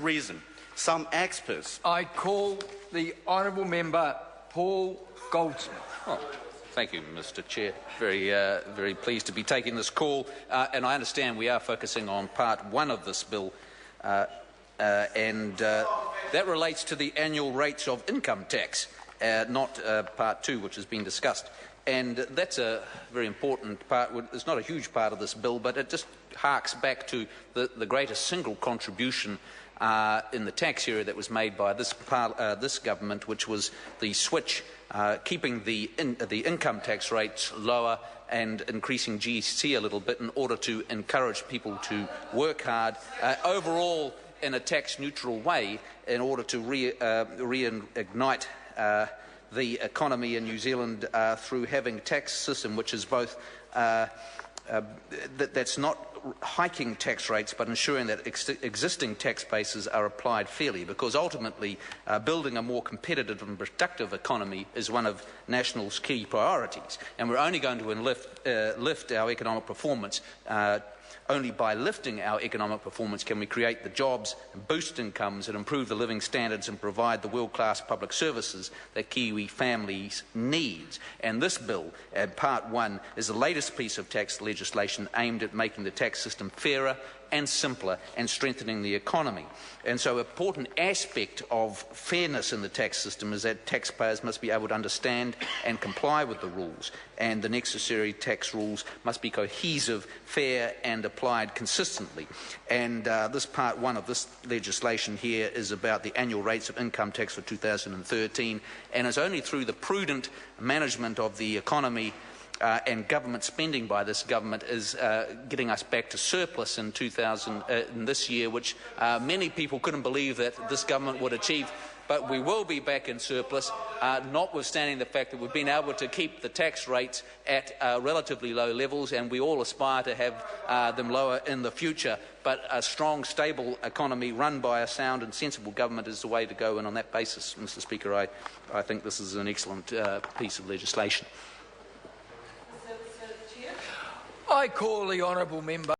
reason. Some experts. I call the honourable member Paul Goldsmith. Oh, thank you, Mr. Chair. Very pleased to be taking this call. And I understand we are focusing on part one of this bill, and that relates to the annual rates of income tax, not part two, which has been discussed. And that's a very important part. It's not a huge part of this bill, but it just harks back to the greatest single contribution in the tax area that was made by this government, which was the switch, keeping the income tax rates lower and increasing GST a little bit in order to encourage people to work hard, overall in a tax-neutral way, in order to reignite the economy in New Zealand through having a tax system which is both that's not hiking tax rates but ensuring that existing tax bases are applied fairly, because ultimately building a more competitive and productive economy is one of National's key priorities, and we're only going to lift our economic performance. Only by lifting our economic performance can we create the jobs, and boost incomes and improve the living standards and provide the world-class public services that Kiwi families need. And this bill, Part 1, is the latest piece of tax legislation aimed at making the tax system fairer and simpler and strengthening the economy. And so an important aspect of fairness in the tax system is that taxpayers must be able to understand and comply with the rules, and the necessary tax rules must be cohesive, fair and applied consistently. And this Part 1 of this legislation here is about the annual rates of income tax for 2013, and it's only through the prudent management of the economy and government spending by this government is getting us back to surplus in this year, which many people couldn't believe that this government would achieve. But we will be back in surplus, notwithstanding the fact that we've been able to keep the tax rates at relatively low levels, and we all aspire to have them lower in the future. But a strong, stable economy run by a sound and sensible government is the way to go, and on that basis, Mr. Speaker, I think this is an excellent piece of legislation. I call the honourable member